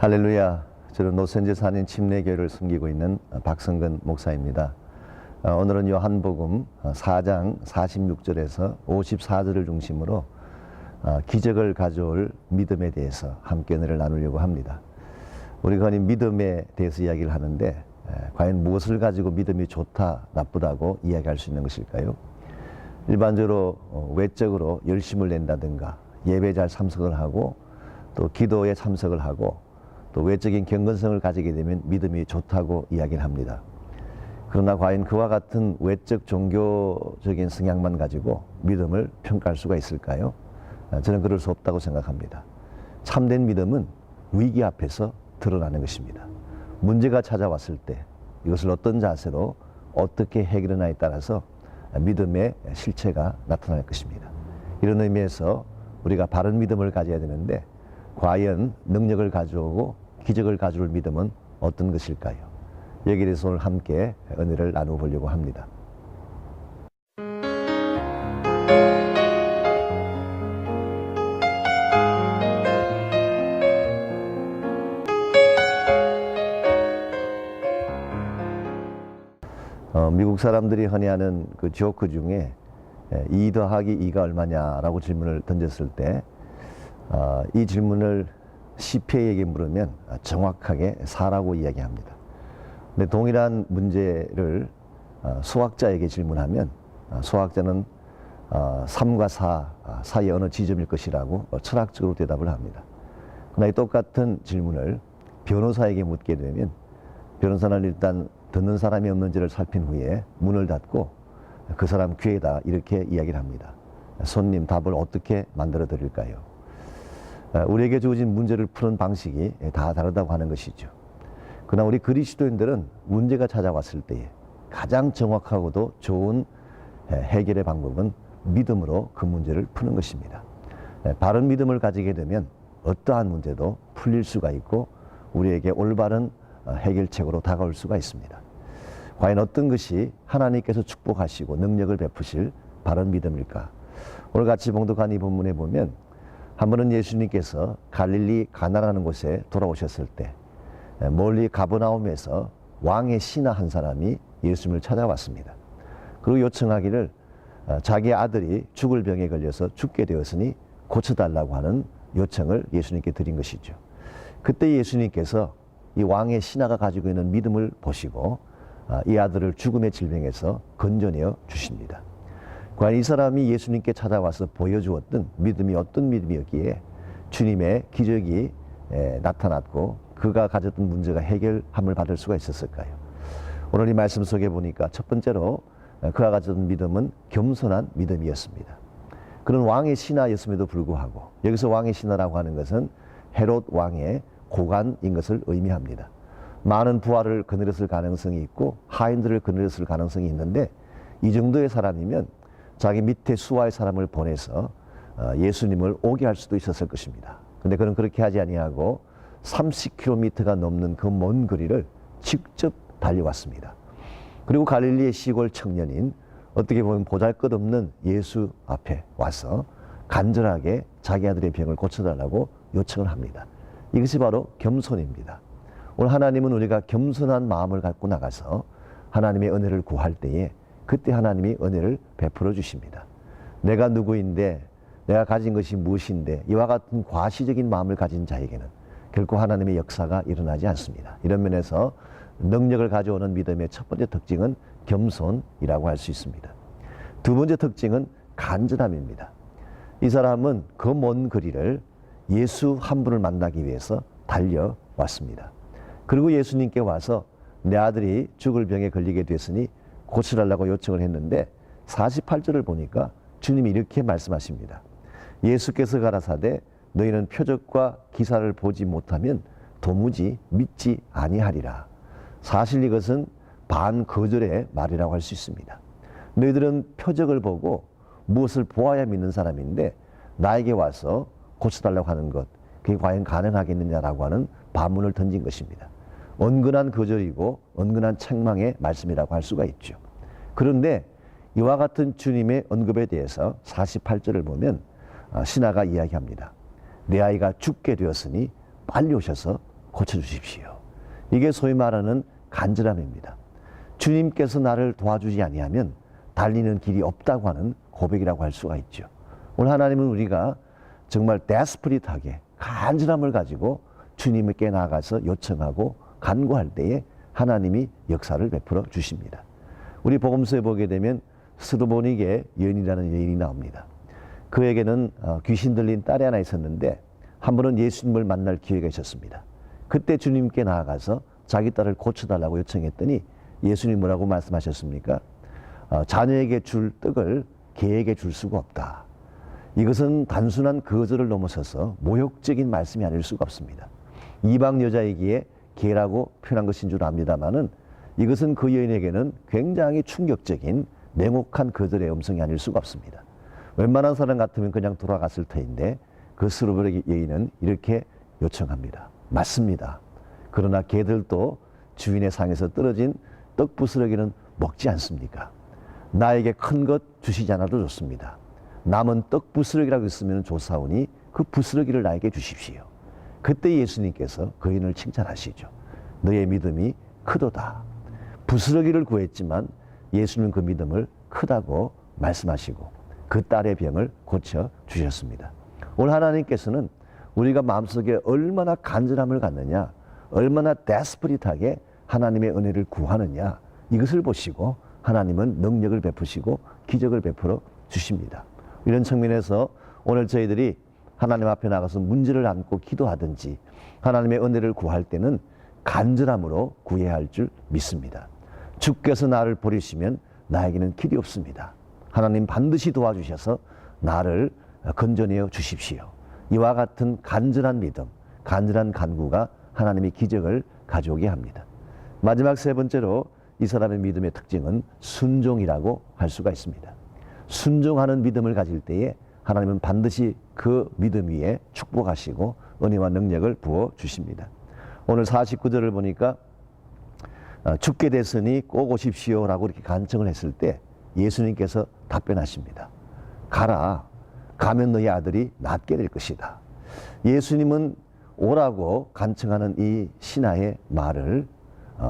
할렐루야. 저는 로스앤젤레스 한인 침례교회를 섬기고 있는 박성근 목사입니다. 오늘은 요한복음 4장 46절에서 54절을 중심으로 기적을 가져올 믿음에 대해서 함께 은혜를 나누려고 합니다. 우리가 흔히 믿음에 대해서 이야기를 하는데 과연 무엇을 가지고 믿음이 좋다, 나쁘다고 이야기할 수 있는 것일까요? 일반적으로 외적으로 열심을 낸다든가 예배 잘 참석을 하고 또 기도에 참석을 하고 또 외적인 경건성을 가지게 되면 믿음이 좋다고 이야기를 합니다. 그러나 과연 그와 같은 외적 종교적인 성향만 가지고 믿음을 평가할 수가 있을까요? 저는 그럴 수 없다고 생각합니다. 참된 믿음은 위기 앞에서 드러나는 것입니다. 문제가 찾아왔을 때 이것을 어떤 자세로 어떻게 해결하느냐에 따라서 믿음의 실체가 나타날 것입니다. 이런 의미에서 우리가 바른 믿음을 가져야 되는데 과연 능력을 가져오고 기적을 가져올 믿음은 어떤 것일까요? 여기에 대해서 오늘 함께 은혜를 나눠보려고 합니다. 미국 사람들이 흔히 하는 그 조크 중에 2 더하기 2가 얼마냐라고 질문을 던졌을 때 이 질문을 시페에게 물으면 정확하게 4라고 이야기합니다. 근데 동일한 문제를 수학자에게 질문하면 수학자는 3과 4 사이의 어느 지점일 것이라고 철학적으로 대답을 합니다. 그러나 이 똑같은 질문을 변호사에게 묻게 되면 변호사는 일단 듣는 사람이 없는지를 살핀 후에 문을 닫고 그 사람 귀에다 이렇게 이야기를 합니다. 손님, 답을 어떻게 만들어 드릴까요? 우리에게 주어진 문제를 푸는 방식이 다 다르다고 하는 것이죠. 그러나 우리 그리스도인들은 문제가 찾아왔을 때에 가장 정확하고도 좋은 해결의 방법은 믿음으로 그 문제를 푸는 것입니다. 바른 믿음을 가지게 되면 어떠한 문제도 풀릴 수가 있고 우리에게 올바른 해결책으로 다가올 수가 있습니다. 과연 어떤 것이 하나님께서 축복하시고 능력을 베푸실 바른 믿음일까? 오늘 같이 봉독한 이 본문에 보면 한 번은 예수님께서 갈릴리 가나라는 곳에 돌아오셨을 때 멀리 가버나움에서 왕의 신하 한 사람이 예수님을 찾아왔습니다. 그리고 요청하기를 자기 아들이 죽을 병에 걸려서 죽게 되었으니 고쳐달라고 하는 요청을 예수님께 드린 것이죠. 그때 예수님께서 이 왕의 신하가 가지고 있는 믿음을 보시고 이 아들을 죽음의 질병에서 건져내어 주십니다. 과연 이 사람이 예수님께 찾아와서 보여주었던 믿음이 어떤 믿음이었기에 주님의 기적이 나타났고 그가 가졌던 문제가 해결함을 받을 수가 있었을까요? 오늘 이 말씀 속에 보니까 첫 번째로 그가 가졌던 믿음은 겸손한 믿음이었습니다. 그런 왕의 신하였음에도 불구하고 여기서 왕의 신하라고 하는 것은 헤롯 왕의 고관인 것을 의미합니다. 많은 부하를 거느렸을 가능성이 있고 하인들을 거느렸을 가능성이 있는데 이 정도의 사람이면 자기 밑에 수하의 사람을 보내서 예수님을 오게 할 수도 있었을 것입니다. 근데 그는 그렇게 하지 아니하고 30km가 넘는 그 먼 거리를 직접 달려왔습니다. 그리고 갈릴리의 시골 청년인 어떻게 보면 보잘것없는 예수 앞에 와서 간절하게 자기 아들의 병을 고쳐달라고 요청을 합니다. 이것이 바로 겸손입니다. 오늘 하나님은 우리가 겸손한 마음을 갖고 나가서 하나님의 은혜를 구할 때에 그때 하나님이 은혜를 베풀어 주십니다. 내가 누구인데 내가 가진 것이 무엇인데 이와 같은 과시적인 마음을 가진 자에게는 결코 하나님의 역사가 일어나지 않습니다. 이런 면에서 능력을 가져오는 믿음의 첫 번째 특징은 겸손이라고 할 수 있습니다. 두 번째 특징은 간절함입니다. 이 사람은 그 먼 거리를 예수 한 분을 만나기 위해서 달려왔습니다. 그리고 예수님께 와서 내 아들이 죽을 병에 걸리게 됐으니 고쳐달라고 요청을 했는데 48절을 보니까 주님이 이렇게 말씀하십니다. 예수께서 가라사대 너희는 표적과 기사를 보지 못하면 도무지 믿지 아니하리라. 사실 이것은 반거절의 말이라고 할 수 있습니다. 너희들은 표적을 보고 무엇을 보아야 믿는 사람인데 나에게 와서 고쳐달라고 하는 것 그게 과연 가능하겠느냐라고 하는 반문을 던진 것입니다. 은근한 거절이고 은근한 책망의 말씀이라고 할 수가 있죠. 그런데 이와 같은 주님의 언급에 대해서 48절을 보면 신하가 이야기합니다. 내 아이가 죽게 되었으니 빨리 오셔서 고쳐주십시오. 이게 소위 말하는 간절함입니다. 주님께서 나를 도와주지 아니하면 달리는 길이 없다고 하는 고백이라고 할 수가 있죠. 오늘 하나님은 우리가 정말 데스퍼릿하게 간절함을 가지고 주님께 나아가서 요청하고 간구할 때에 하나님이 역사를 베풀어 주십니다. 우리 복음서에 보게 되면 스르보닉의 여인이라는 여인이 나옵니다. 그에게는 귀신 들린 딸이 하나 있었는데 한 번은 예수님을 만날 기회가 있었습니다. 그때 주님께 나아가서 자기 딸을 고쳐달라고 요청했더니 예수님 뭐라고 말씀하셨습니까? 자녀에게 줄 떡을 개에게 줄 수가 없다. 이것은 단순한 거절을 넘어서서 모욕적인 말씀이 아닐 수가 없습니다. 이방 여자이기에 개라고 표현한 것인 줄 압니다마는 이것은 그 여인에게는 굉장히 충격적인 냉혹한 거절의 음성이 아닐 수가 없습니다. 웬만한 사람 같으면 그냥 돌아갔을 터인데 그 스르보닉 여인은 이렇게 요청합니다. 맞습니다. 그러나 개들도 주인의 상에서 떨어진 떡 부스러기는 먹지 않습니까? 나에게 큰 것 주시지 않아도 좋습니다. 남은 떡 부스러기라고 있으면 좋사오니 그 부스러기를 나에게 주십시오. 그때 예수님께서 그 여인을 칭찬하시죠. 너의 믿음이 크도다. 부스러기를 구했지만 예수님은 그 믿음을 크다고 말씀하시고 그 딸의 병을 고쳐 주셨습니다. 오늘 하나님께서는 우리가 마음속에 얼마나 간절함을 갖느냐, 얼마나 데스퍼릿하게 하나님의 은혜를 구하느냐, 이것을 보시고 하나님은 능력을 베푸시고 기적을 베풀어 주십니다. 이런 측면에서 오늘 저희들이 하나님 앞에 나가서 문제를 안고 기도하든지 하나님의 은혜를 구할 때는 간절함으로 구해야 할 줄 믿습니다. 주께서 나를 버리시면 나에게는 길이 없습니다. 하나님 반드시 도와주셔서 나를 건져내어 주십시오. 이와 같은 간절한 믿음, 간절한 간구가 하나님의 기적을 가져오게 합니다. 마지막 세 번째로 이 사람의 믿음의 특징은 순종이라고 할 수가 있습니다. 순종하는 믿음을 가질 때에 하나님은 반드시 그 믿음 위에 축복하시고 은혜와 능력을 부어 주십니다. 오늘 49절을 보니까 죽게 됐으니 꼭 오십시오라고 이렇게 간청을 했을 때 예수님께서 답변하십니다. 가라. 가면 너희 아들이 낫게 될 것이다. 예수님은 오라고 간청하는 이 신하의 말을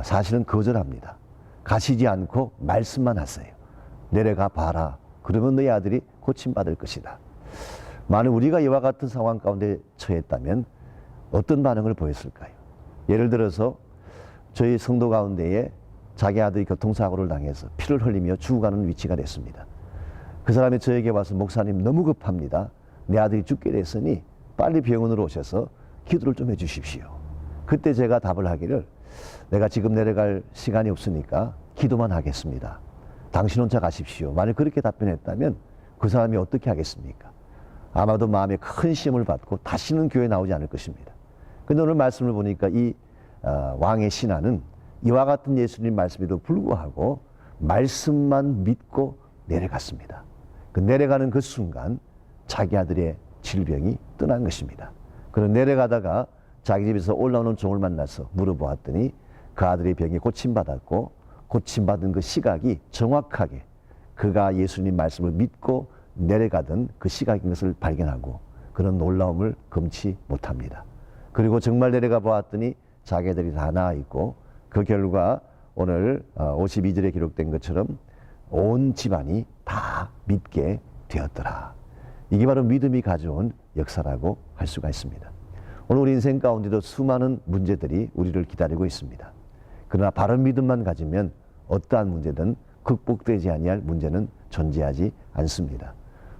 사실은 거절합니다. 가시지 않고 말씀만 하세요. 내려가 봐라. 그러면 너희 아들이 고침받을 것이다. 만약 우리가 이와 같은 상황 가운데 처했다면 어떤 반응을 보였을까요? 예를 들어서 저희 성도 가운데에 자기 아들이 교통사고를 당해서 피를 흘리며 죽어가는 위치가 됐습니다. 그 사람이 저에게 와서 목사님 너무 급합니다. 내 아들이 죽게 됐으니 빨리 병원으로 오셔서 기도를 좀 해주십시오. 그때 제가 답을 하기를 내가 지금 내려갈 시간이 없으니까 기도만 하겠습니다. 당신 혼자 가십시오. 만약 그렇게 답변했다면 그 사람이 어떻게 하겠습니까? 아마도 마음에 큰 시험을 받고 다시는 교회에 나오지 않을 것입니다. 그런데 오늘 말씀을 보니까 이 왕의 신하는 이와 같은 예수님 말씀에도 불구하고 말씀만 믿고 내려갔습니다. 그 내려가는 그 순간 자기 아들의 질병이 떠난 것입니다. 그는 내려가다가 자기 집에서 올라오는 종을 만나서 물어보았더니 그 아들의 병이 고침받았고 고침받은 그 시각이 정확하게 그가 예수님 말씀을 믿고 내려가던 그 시각인 것을 발견하고 그런 놀라움을 금치 못합니다. 그리고 정말 내려가 보았더니 자기들이 다 나아 있고 그 결과 오늘 52절에 기록된 것처럼 온 집안이 다 믿게 되었더라. 이게 바로 믿음이 가져온 역사라고 할 수가 있습니다. 오늘 우리 인생 가운데도 수많은 문제들이 우리를 기다리고 있습니다. 그러나 바른 믿음만 가지면 어떠한 문제든 극복되지 아니할 문제는 존재하지 않습니다.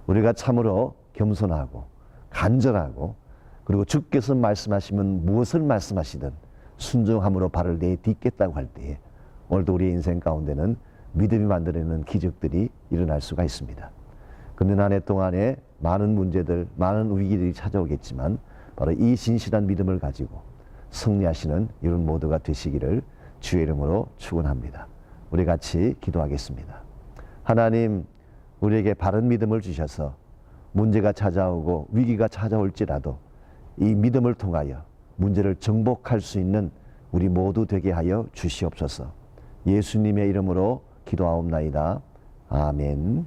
우리가 참으로 겸손하고 간절하고 그리고 주께서 말씀하시면 무엇을 말씀하시든 순종함으로 발을 내딛겠다고 할 때에 오늘도 우리의 인생 가운데는 믿음이 만들어내는 기적들이 일어날 수가 있습니다. 그런데 한 해 동안에 많은 문제들, 많은 위기들이 찾아오겠지만 바로 이 진실한 믿음을 가지고 승리하시는 이런 모두가 되시기를 주의 이름으로 축원합니다. 우리 같이 기도하겠습니다. 하나님, 우리에게 바른 믿음을 주셔서 문제가 찾아오고 위기가 찾아올지라도 이 믿음을 통하여 문제를 정복할 수 있는 우리 모두 되게 하여 주시옵소서. 예수님의 이름으로 기도하옵나이다. 아멘.